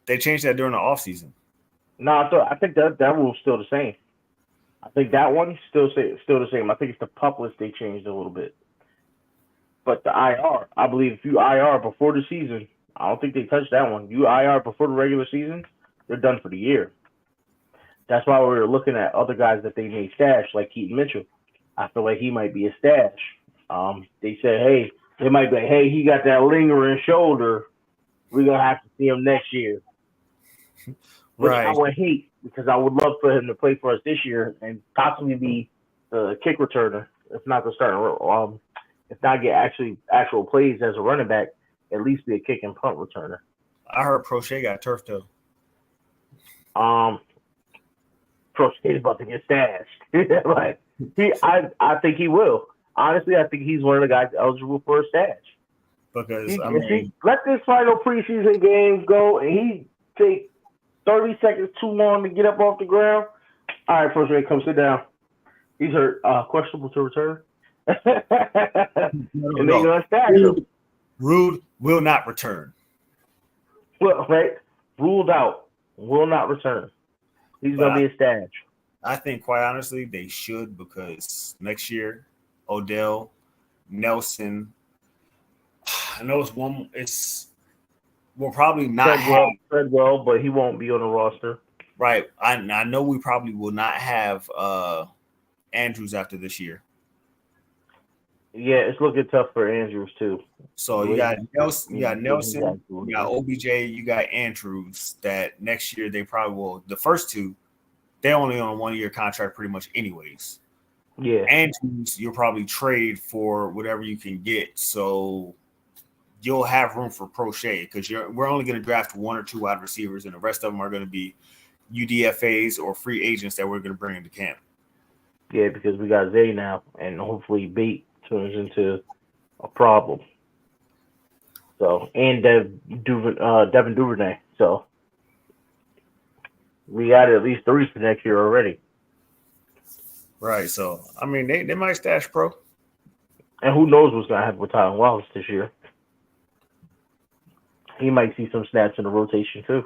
They changed that during the offseason. No, I think that rule's still the same. I think that one's still the same. I think it's the pup list they changed a little bit. But the IR, I believe if you IR before the season, I don't think they touched that one. You IR before the regular season, they're done for the year. That's why we were looking at other guys that they may stash, like Keaton Mitchell. I feel like he might be a stash. They said, hey, they might be like, hey, he got that lingering shoulder. We're going to have to see him next year. Which right. I would hate because I would love for him to play for us this year and possibly be the kick returner, if not the starter. If not get actual plays as a running back, at least be a kick and punt returner. I heard Prochet got turf toe. Prochet's about to get stashed. Like I think he will. Honestly, I think he's one of the guys eligible for a stash. Because if he let this final preseason game go and he take 30 seconds too long to get up off the ground, all right, Prochet, come sit down. He's hurt. Questionable to return. And they're gonna stash him. Rude will not return. Well, right, ruled out. Will not return. He's gonna be a stash. I think, quite honestly, they should, because next year, Odell, Nelson. I know we'll probably not Treadwell, but he won't be on the roster. Right. I know we probably will not have Andrews after this year. Yeah, it's looking tough for Andrews too. So you got Nelson, you got OBJ, you got Andrews. That next year they probably will. The first two, they're only on a 1-year contract pretty much anyways. Yeah. Andrews, you'll probably trade for whatever you can get. So you'll have room for Prochet, because we're only going to draft 1 or 2 wide receivers, and the rest of them are going to be UDFAs or free agents that we're going to bring into camp. Yeah, because we got Zay now, and hopefully Bate turns into a problem. So, and Devin Duvernay. So we got at least 3 for next year already. Right. So I mean, they might stash Pro. And who knows what's gonna happen with Tylan Wallace this year? He might see some snaps in the rotation too.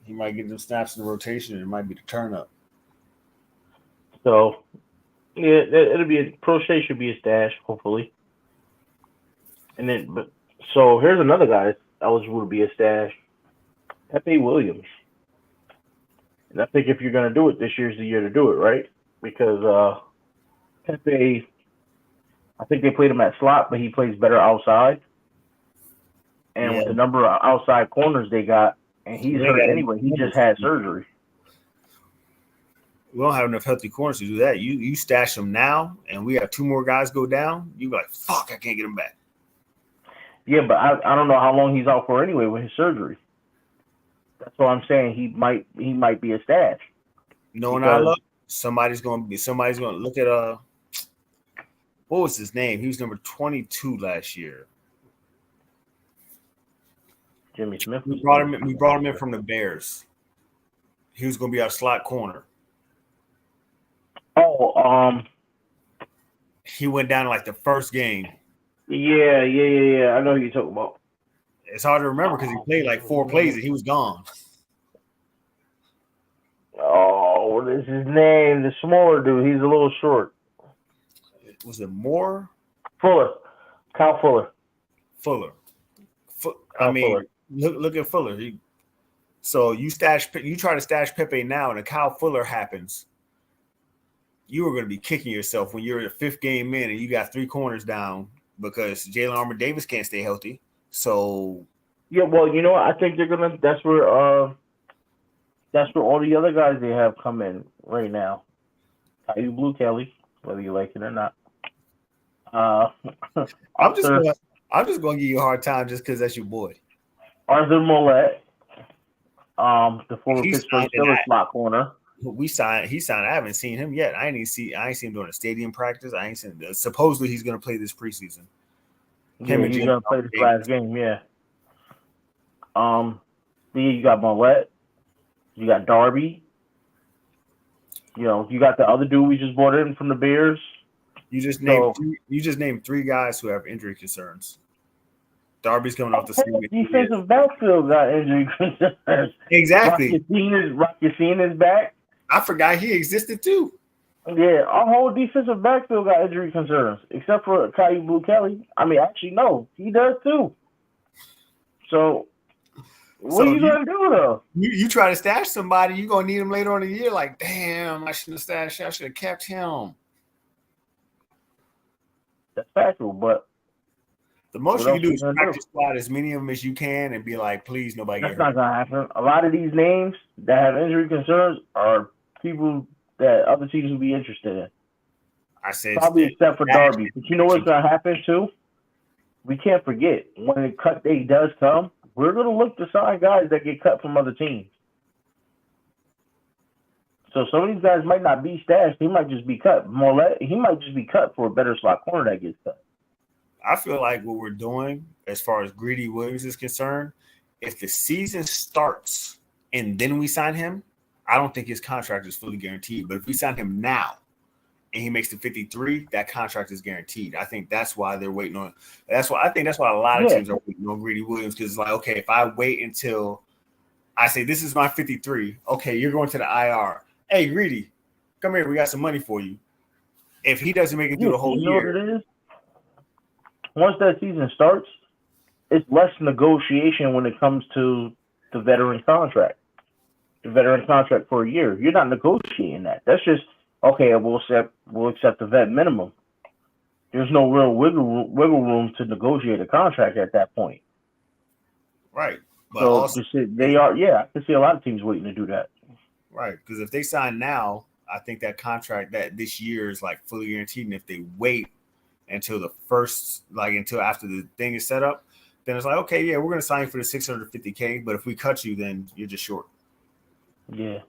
He might get them snaps in the rotation, and it might be the turn up. So, yeah, it'll be Prochet should be a stash, hopefully. And then, so here's another guy eligible to be a stash, Pepe Williams. And I think if you're gonna do it, this year's the year to do it, right? Because Pepe, I think they played him at slot, but he plays better outside. And with the number of outside corners they got, and he's hurt anyway. He just had surgery. We don't have enough healthy corners to do that. You stash them now, and we have 2 more guys go down. You be like, fuck, I can't get him back. Yeah, but I don't know how long he's out for anyway with his surgery. That's what I'm saying. He might be a stash. Knowing our luck, somebody's gonna look at what was his name? He was number 22 last year. Jimmy Smith. We brought him in from the Bears. He was gonna be our slot corner. Oh, he went down in like the first game. Yeah. I know who you're talking about. It's hard to remember because he played like 4 plays and he was gone. Oh, what is his name? The smaller dude. He's a little short. Was it Moore? Fuller. Kyle Fuller. Fuller. Kyle Fuller. Look at Fuller. So you try to stash Pepe now, and a Kyle Fuller happens. You are going to be kicking yourself when you're in the 5th game in and you got 3 corners down because Jalen Armour Davis can't stay healthy. So yeah, well, you know what? I think they're gonna. That's where all the other guys they have come in right now. Caillou Blue Kelly, whether you like it or not. I'm just going to give you a hard time just because that's your boy. Arthur Mollett, the former Pittsburgh Steelers slot corner. He signed. I haven't seen him yet. I ain't seen him during a stadium practice. I ain't seen. Supposedly he's going to play this preseason. He's going to play this last game. Yeah. You got Mollett. You got Darby. You know, you got the other dude we just brought in from the Bears. You just named 3 guys who have injury concerns. Darby's coming off the season. Defensive backfield got injury concerns. Exactly. Rock Yacine is back. I forgot he existed too. Yeah, our whole defensive backfield got injury concerns, except for Caillou Blue Kelly. I mean, actually, no, he does too. So, what are you going to do, though? You try to stash somebody, you're going to need him later on in the year. Like, damn, I shouldn't have stashed him. I should have kept him. That's factual, but the most you can do is practice squad as many of them as you can and be like, please, nobody get hurt. That's not going to happen. A lot of these names that have injury concerns are people that other teams would be interested in. I said probably except for Darby. But you know what's going to happen, too? We can't forget, when the cut day does come, we're going to look to sign guys that get cut from other teams. So some of these guys might not be stashed. He might just be cut. Mollett, he might just be cut for a better slot corner that gets cut. I feel like what we're doing as far as Greedy Williams is concerned, if the season starts and then we sign him, I don't think his contract is fully guaranteed. But if we sign him now and he makes the 53, that contract is guaranteed. I think that's why they're waiting on. I think that's why a lot of teams are waiting on Greedy Williams, because it's like, okay, if I wait until I say this is my 53, okay, you're going to the IR. Hey, Greedy, come here. We got some money for you. If he doesn't make it through the whole year, know what it is? Once that season starts, it's less negotiation when it comes to the veteran contract. The veteran contract for a year. You're not negotiating that. That's just, okay, we'll accept the vet minimum. There's no real wiggle room to negotiate a contract at that point. Right. But so also, they are, I can see a lot of teams waiting to do that. Right. Because if they sign now, I think that contract that this year is like fully guaranteed. And if they wait until until after the thing is set up, then it's like, okay, yeah, we're going to sign you for the $650K. But if we cut you, then you're just short. Yeah.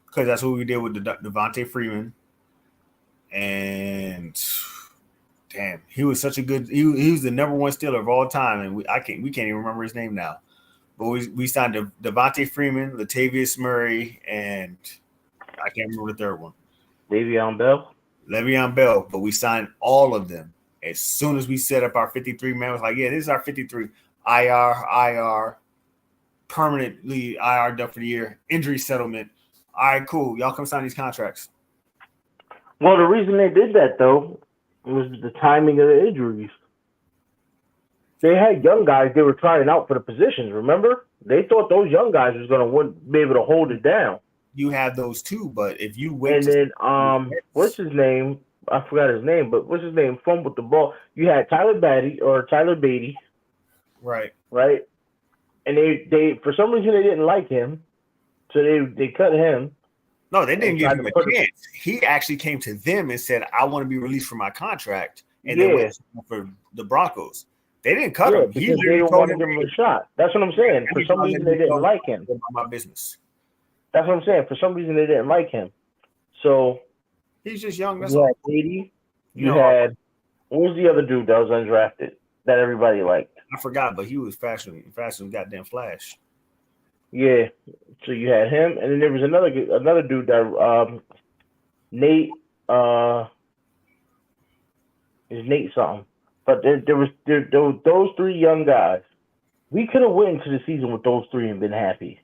Because that's what we did with Devontae Freeman. And damn, he was such a good, he was the number 1 Steeler of all time. And we can't even remember his name now. But we signed Devontae Freeman, Latavius Murray, and I can't remember the third one. Le'Veon Bell. But we signed all of them. As soon as we set up our 53 man, was like, yeah, this is our 53 IR, permanently IR done for the year, injury settlement. All right, cool. Y'all come sign these contracts. Well, the reason they did that, though, was the timing of the injuries. They had young guys they were trying out for the positions, remember? They thought those young guys was going to be able to hold it down. You have those too, but if you wait... And then, what's his name? I forgot his name, but what's his name? Fumbled the ball. You had Tyler Beatty. Right. Right? And they for some reason, they didn't like him. So they cut him. No, they didn't give him a chance. He actually came to them and said, I want to be released from my contract. And they went for the Broncos. They didn't cut him. He they didn't want to give him a shot. That's what I'm saying. For some reason, they didn't like him. My business. That's what I'm saying. For some reason, they didn't like him. So he's just young. You had Beatty. You had, what was the other dude that was undrafted that everybody liked? I forgot, but he was faster than goddamn Flash. Yeah. So you had him, and then there was another dude that Nate is Nate something. But there was those three young guys. We could have went into the season with those three and been happy.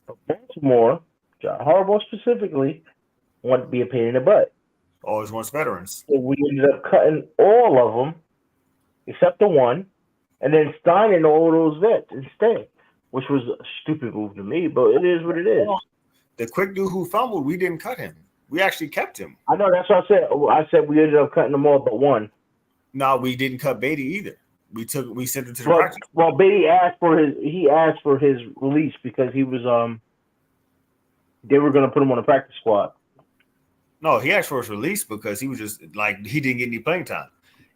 But Baltimore, John Harbaugh specifically, wanted to be a pain in the butt. Always wants veterans. So we ended up cutting all of them, except the one, and then signing all of those vets instead, which was a stupid move to me, but it is what it is. The quick dude who fumbled, we didn't cut him. We actually kept him. I know, that's what I said. I said we ended up cutting them all but one. No, we didn't cut Beatty either. We sent him to the practice. Well, Beatty asked for his release because he was they were going to put him on the practice squad. No, he asked for his release because he was just like he didn't get any playing time.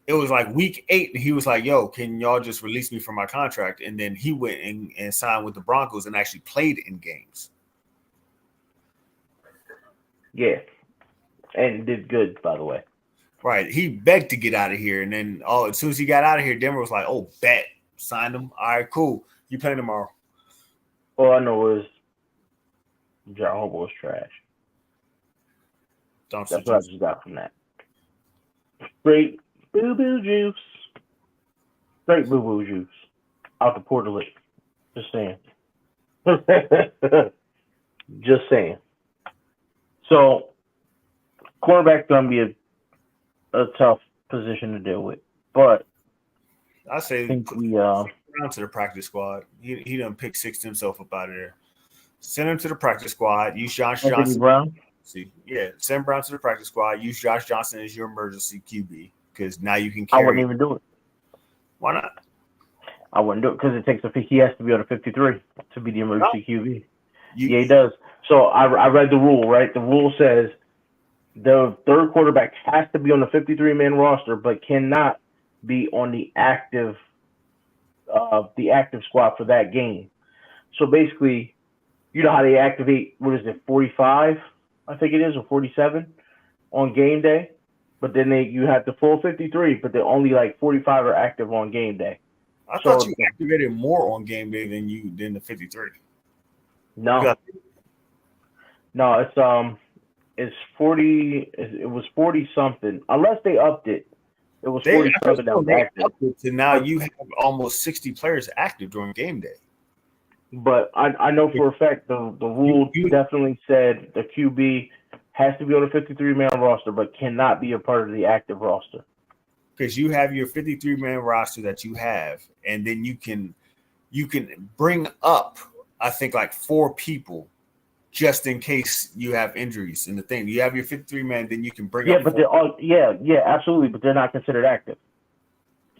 It was like week 8, and he was like, "Yo, can y'all just release me from my contract?" And then he went and signed with the Broncos and actually played in games. Yeah, and did good, by the way. Right, he begged to get out of here, and then as soon as he got out of here, Denver was like, "Oh, bet, signed him. All right, cool. You playing tomorrow." All I know is John Harbaugh was trash. That's what I just got from that. Straight boo-boo juice. Straight boo-boo juice. Out the Port of Lick. Just saying. Just saying. So, quarterback's going to be a tough position to deal with. But I say think we down to the practice squad. He done pick six himself up out of there. Send him to the practice squad. Use Josh Johnson. Brown? Send Brown to the practice squad. Use Josh Johnson as your emergency QB because now you can I carry. wouldn't even do it. Why not? I wouldn't do it because it takes he has to be on a 53 to be the emergency QB. Yeah, he does. So I read the rule, right? The rule says the third quarterback has to be on the 53-man roster, but cannot be on the active squad for that game. So basically, you know how they activate, 45, I think it is, or 47 on game day? But then you have the full 53, but they're only like 45 are active on game day. I thought you activated more on game day than the 53. No. No, it's 40. It was 40 something. Unless they upped it. It was 47 that was active. So now you have almost 60 players active during game day. But I know for a fact the rule definitely said the QB has to be on a 53-man roster, but cannot be a part of the active roster. Because you have your 53-man roster that you have, and then you can bring up, I think, like 4 people just in case you have injuries in the thing. You have your 53-man, then you can bring up. But they're all absolutely, but they're not considered active.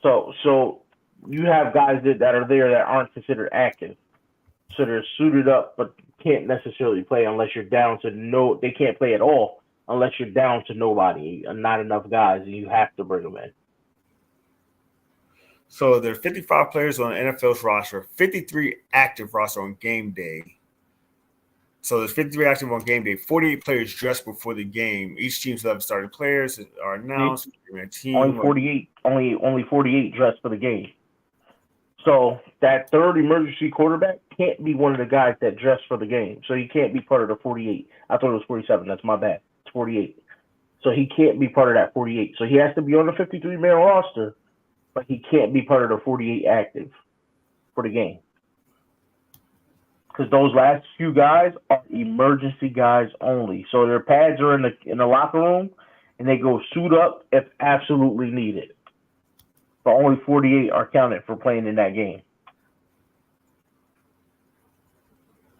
So you have guys that are there that aren't considered active. So they're suited up, but can't necessarily play unless you're down to they can't play at all unless you're down to nobody and not enough guys, and you have to bring them in. So there are 55 players on the NFL's roster, 53 active roster on game day. So there's 53 active on game day, 48 players dressed before the game. Each team's 11 starting players are announced. Only 48 dressed for the game. So that third emergency quarterback can't be one of the guys that dressed for the game. So he can't be part of the 48. I thought it was 47. That's my bad. It's 48. So he can't be part of that 48. So he has to be on the 53-man roster, but he can't be part of the 48 active for the game. Because those last few guys are emergency guys only. So their pads are in the locker room, and they go suit up if absolutely needed. But only 48 are counted for playing in that game.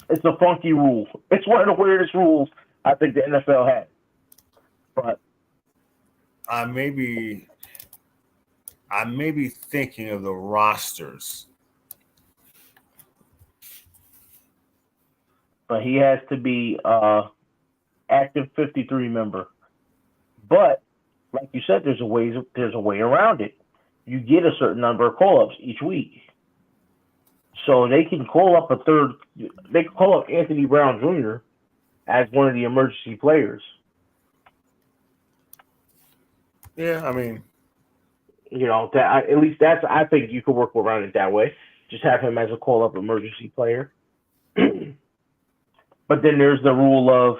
It's a funky rule. It's one of the weirdest rules I think the NFL had. But I may be thinking of the rosters. But he has to be active 53 member. But like you said, there's a way around it. You get a certain number of call-ups each week. So they can call up they can call up Anthony Brown Jr. as one of the emergency players. Yeah, I mean, at least I think you could work around it that way. Just have him as a call-up emergency player. But then there's the rule of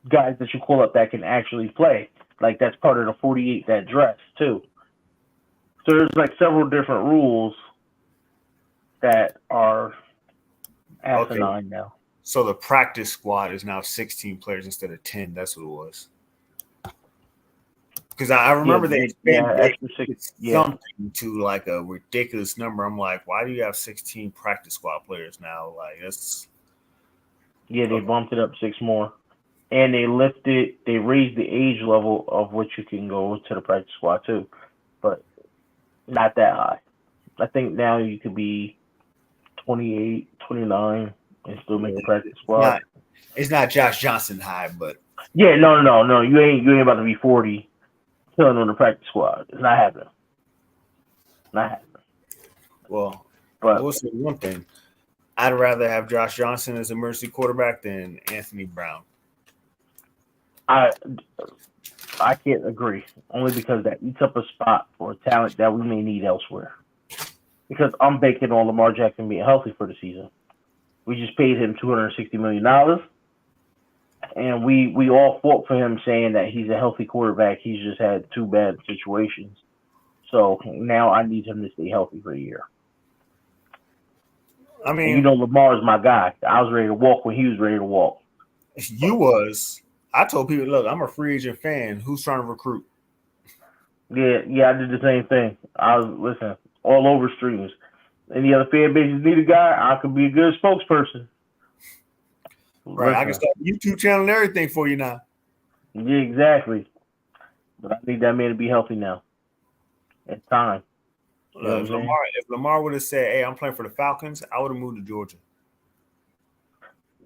guys that you call up that can actually play. Like that's part of the 48 that dress too. So there's like several different rules that are asinine now. So the practice squad is now 16 players instead of 10. That's what it was. Because I remember they expanded something to like a ridiculous number. I'm like, why do you have 16 practice squad players now? Like, that's they bumped it up 6 more, and they raised the age level of which you can go to the practice squad too, but not that high. I think now you could be 28, 29 and still make the practice squad. It's not Josh Johnson high, but yeah, no, you ain't about to be 40. Killing on the practice squad. It's not happening. Well, I will say one thing. I'd rather have Josh Johnson as emergency quarterback than Anthony Brown. I can't agree. Only because that eats up a spot for a talent that we may need elsewhere. Because I'm banking on Lamar Jackson being healthy for the season. We just paid him $260 million. And we all fought for him saying that he's a healthy quarterback. He's just had 2 bad situations. So now I need him to stay healthy for a year. I mean, and Lamar's my guy. I was ready to walk when he was ready to walk. You was. I told people, look, I'm a free agent fan. Who's trying to recruit? Yeah, I did the same thing. I was all over streams. Any other fan bases need a guy, I could be a good spokesperson. Right, I can start a YouTube channel and everything for you now. Yeah, exactly. But I need that man to be healthy now. It's time. If Lamar would have said, "Hey, I'm playing for the Falcons," I would have moved to Georgia.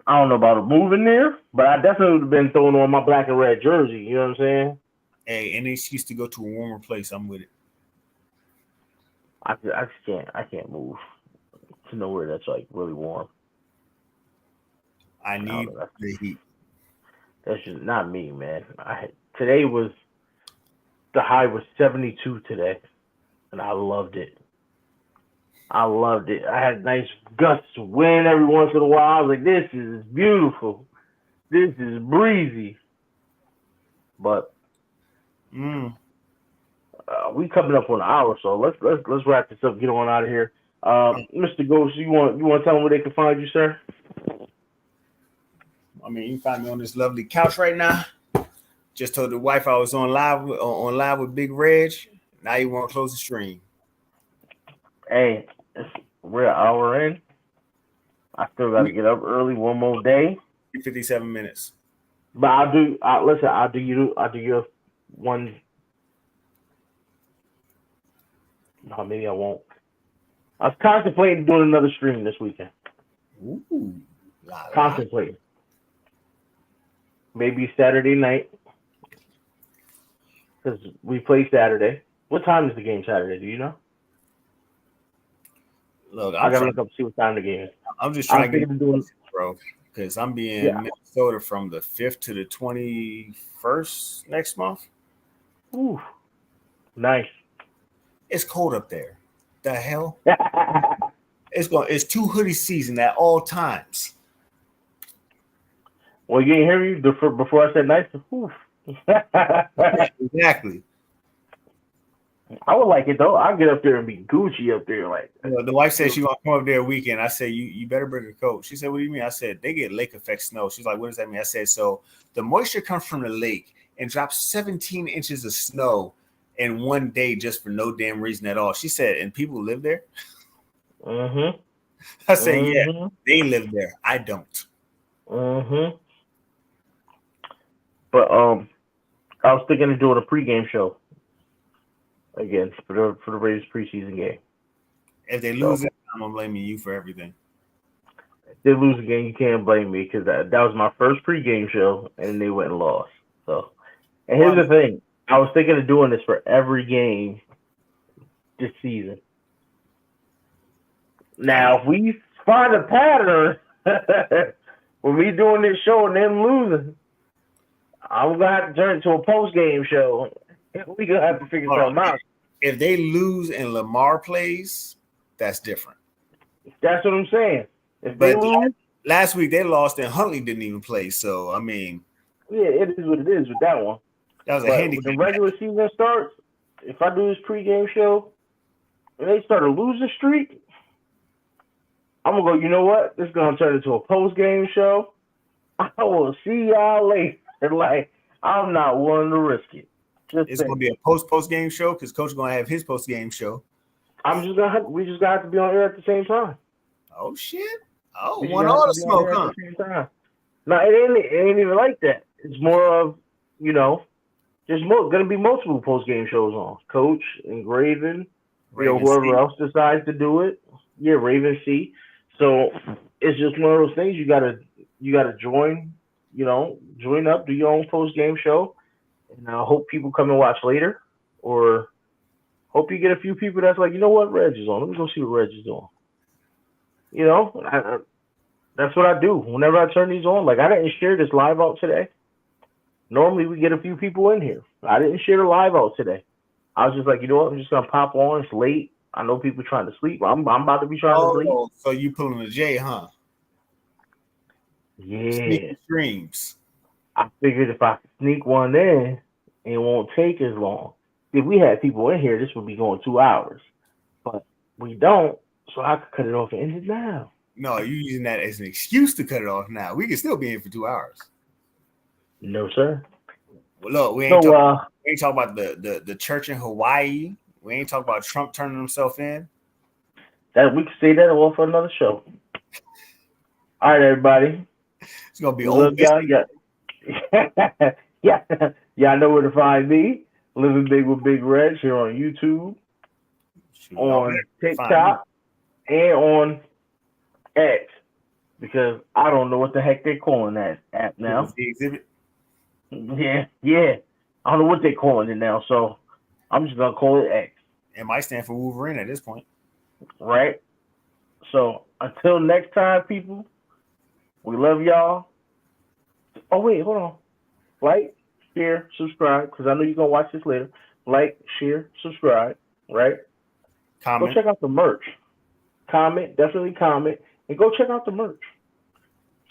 I don't know about moving there, but I definitely would have been throwing on my black and red jersey. You know what I'm saying? Hey, any excuse to go to a warmer place, I'm with it. I can't move to nowhere that's like really warm. I need the heat. That's just not me, man. Today was the high was 72 today, and I loved it. I had nice gusts of wind every once in a while. I was like, "This is beautiful. This is breezy." But we coming up on an hour, so let's wrap this up. Get on out of here, Mr. Ghost. You want to tell them where they can find you, sir? I mean, you can find me on this lovely couch right now. Just told the wife I was on live with Big Regg. Now you want to close the stream. Hey, we're an hour in. I still got to get up early. One more day. 57 minutes. But I'll do you one. No, maybe I won't. I was contemplating doing another stream this weekend. Ooh. Contemplating. Maybe Saturday night. Because we play Saturday. What time is the game Saturday? Do you know? Look, I gotta look up and see what time the game is. I'm just trying to get it, bro, because I'm being in Minnesota from the 5th to the 21st next month. Ooh, nice. It's cold up there. The hell? It's 2 hoodie season at all times. Well, you didn't hear me before I said nice. Exactly. I would like it though. I'll get up there and be Gucci up there. Like the wife said she want to come up there a weekend. I said you better bring a coat. She said, "What do you mean?" I said they get lake effect snow. She's like, "What does that mean?" I said, "So the moisture comes from the lake and drops 17 inches of snow in one day just for no damn reason at all." She said, "And people live there." Mm-hmm. I said, "Yeah, they live there. I don't." Mm-hmm. But I was thinking of doing a pregame show again for the Raiders preseason game. If they lose it, I'm gonna blame you for everything. If they lose the game, you can't blame me because that was my first pregame show and they went and lost. So, and here's the thing: I was thinking of doing this for every game this season. Now, if we find a pattern with me doing this show and them losing, I'm gonna have to turn it to a post-game show. We gonna have to figure something out. If they lose and Lamar plays, that's different. That's what I'm saying. If they lose, last week they lost and Huntley didn't even play. So I mean, yeah, it is what it is with that one. That was a handicap. When the regular season starts, if I do this pregame show, and they start a losing streak, I'm gonna go, you know what? This is gonna turn into a post game show. I will see y'all later. Like, I'm not willing to risk it. It's gonna be a post game show because Coach is gonna have his post game show. We just got to be on air at the same time. Oh shit! Oh, We want just all gotta the be on smoke, air huh? at the same time. No, it ain't even like that. It's more of, there's gonna be multiple post game shows on. Coach and Raven, whoever C. else decides to do it. Yeah, Raven C. So it's just one of those things you gotta join, join up, do your own post game show, and I hope people come and watch later, or hope you get a few people that's like, you know what, Regg is on. Let me go see what Regg is doing. That's what I do whenever I turn these on. Like, I didn't share this live out today. Normally we get a few people in here. I didn't share the live out today. I was just like, you know what, I'm just gonna pop on. It's late. I know people trying to sleep. I'm about to be trying to sleep. So you pulling a J, huh? Yeah. Sneaky streams. I figured if I sneak one in, it won't take as long. If we had people in here, this would be going 2 hours. But we don't, so I could cut it off and end it now. No, you're using that as an excuse to cut it off now. We can still be in for 2 hours. No, sir. Well, look, we ain't talking about the church in Hawaii. We ain't talking about Trump turning himself in. That we can say that all for another show. All right, everybody. It's gonna be old. Y'all. Yeah, y'all know where to find me. Living Big with Big Regg here on YouTube, on TikTok, and on X, because I don't know what the heck they're calling that app now. The exhibit. Yeah. I don't know what they're calling it now, so I'm just gonna call it X. It might stand for Wolverine at this point, right? So until next time, people, we love y'all. Oh wait, hold on. Like, share, subscribe, because I know you're gonna watch this later. Like, share, subscribe, right? Comment. Go check out the merch. Comment, definitely comment, and go check out the merch.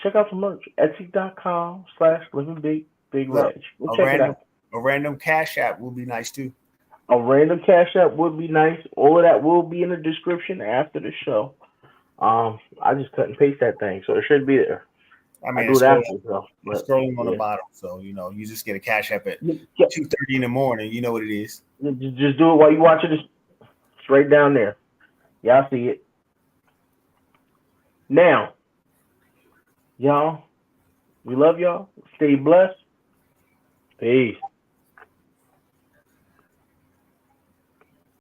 Check out the merch. Etsy.com/LivinBigWithBigRegg. Go check it out. A random cash app would be nice too. A random cash app would be nice. All of that will be in the description after the show. I just cut and paste that thing, so it should be there. I mean, do that myself. Scrolling on the bottom, so you just get a cash app at 2:30 in the morning. You know what it is. Just do it while you watch it. It's right down there. Y'all see it. Now, y'all, we love y'all. Stay blessed. Peace.